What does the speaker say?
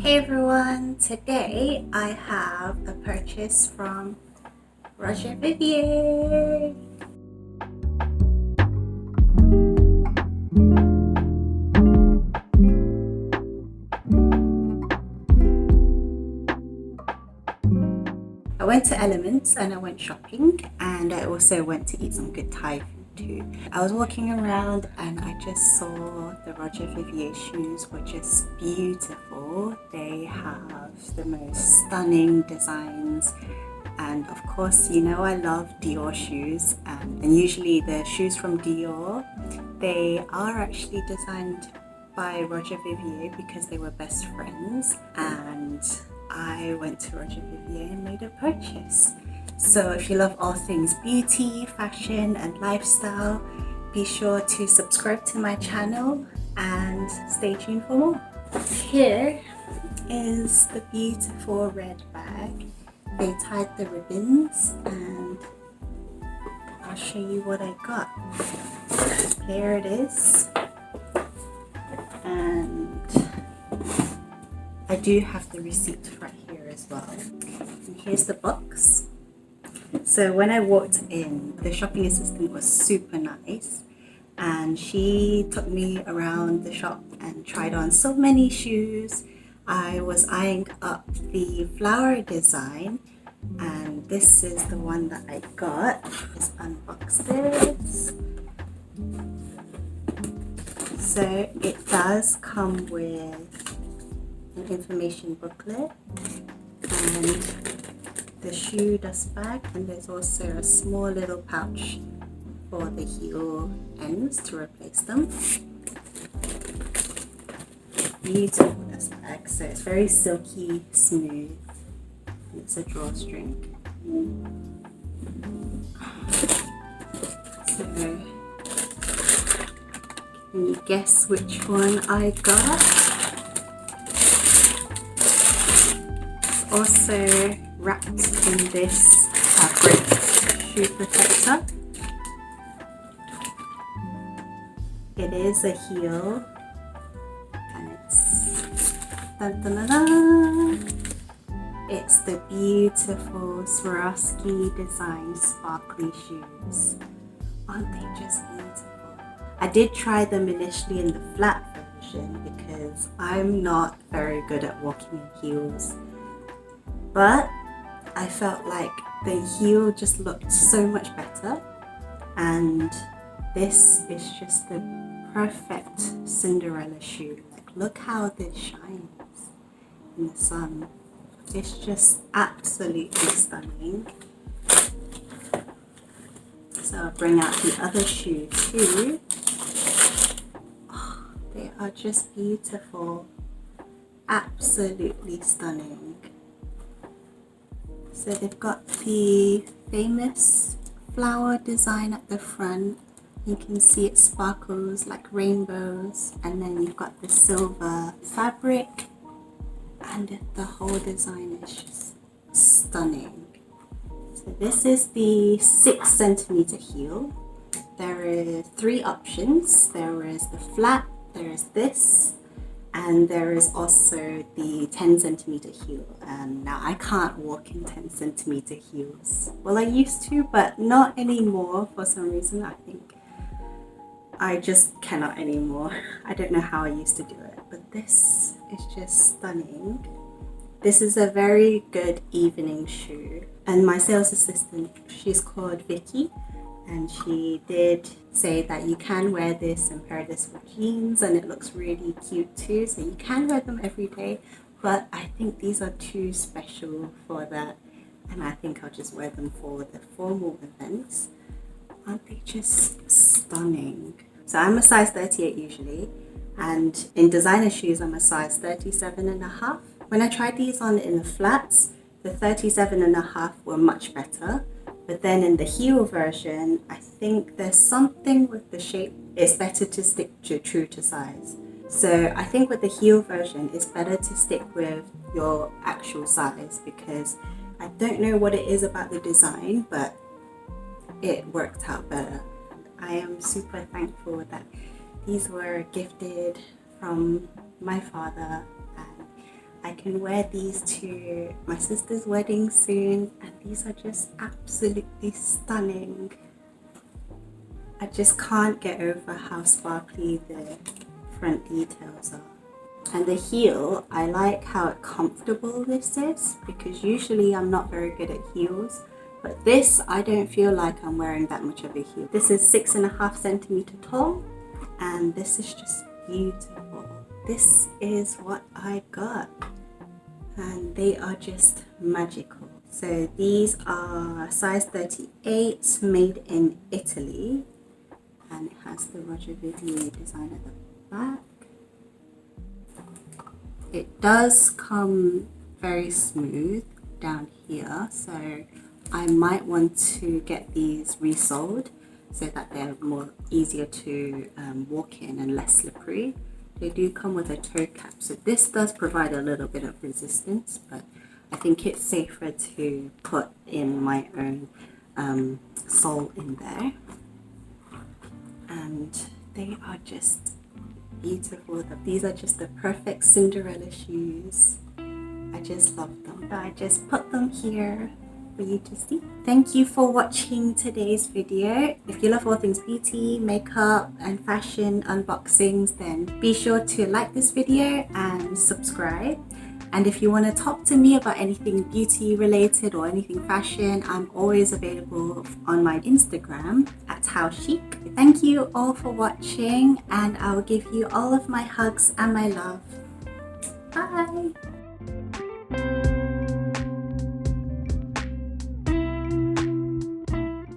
Hey everyone, today I have a purchase from Roger Vivier. I went to Elements and I went shopping, and I also went to eat some good Thai food too. I was walking around and I just saw the Roger Vivier shoes were just beautiful. They have the most stunning designs, and of course, you know, I love Dior shoes, and usually the shoes from Dior, they are actually designed by Roger Vivier because they were best friends, and I went to Roger Vivier and made a purchase. So if you love all things beauty, fashion and lifestyle, be sure to subscribe to my channel and stay tuned for more. Here is the beautiful red bag. They tied the ribbons and I'll show you what I got. Here it is. And I do have the receipt right here as well. And here's the box. So when I walked in, the shopping assistant was super nice, and she took me around the shop and tried on so many shoes. I was eyeing up the flower design, and this is the one that I got. Let's unbox this. So it does come with an information booklet and the shoe dust bag, and there's also a small little pouch for the heel ends to replace them. Beautiful dust bag, so it's very silky smooth, and it's a drawstring. So can you guess which one I got? It's also wrapped in this fabric shoe protector. It is a heel, and it's dun, dun, dun, dun. It's the beautiful Swarovski design sparkly shoes. Aren't they just beautiful? I did try them initially in the flat version because I'm not very good at walking in heels, but I felt like the heel just looked so much better, and this is just the perfect Cinderella shoe. Like, look how this shines in the sun. It's just absolutely stunning. So I'll bring out the other shoe too. Oh, they are just beautiful, absolutely stunning. So they've got the famous flower design at the front. You can see it sparkles like rainbows, and then you've got the silver fabric, and the whole design is just stunning. So this is the 6 centimeter heel. There is 3 options. There is the flat, there is this, and there is also the 10 centimeter heel. And now I can't walk in 10 centimeter heels. Well, I used to, but not anymore for some reason. I think I just cannot anymore. I don't know how I used to do it, but this is just stunning. This is a very good evening shoe. And my sales assistant, she's called Vicky, and she did say that you can wear this and pair this with jeans, and it looks really cute too. So you can wear them every day, but I think these are too special for that, and I think I'll just wear them for the formal events. Aren't they just stunning? So I'm a size 38 usually, and in designer shoes I'm a size 37.5. When I tried these on in the flats, the 37.5 were much better. But then in the heel version, I think there's something with the shape. It's better to stick to true to size. So I think with the heel version, it's better to stick with your actual size, because I don't know what it is about the design, but it worked out better. I am super thankful that these were gifted from my father, and I can can wear these to my sister's wedding soon, and these are just absolutely stunning. I just can't get over how sparkly the front details are. And the heel, I like how comfortable this is, because usually I'm not very good at heels, but this, I don't feel like I'm wearing that much of a heel. This is 6.5 centimeter tall, and this is just beautiful. This is what I got, and they are just magical. So these are size 38, made in Italy, and it has the Roger Vivier design at the back. It does come very smooth down here, so I might want to get these resoled so that they're more easier to walk in and less slippery. They do come with a toe cap, so this does provide a little bit of resistance, but I think it's safer to put in my own sole in there. And they are just beautiful. These are just the perfect Cinderella shoes. I just love them. I just put them here for you to see. Thank you for watching today's video. If you love all things beauty, makeup and fashion unboxings, then be sure to like this video and subscribe. And if you want to talk to me about anything beauty related or anything fashion, I'm always available on my Instagram at @Chic. Thank you all for watching, and I'll give you all of my hugs and my love. Bye!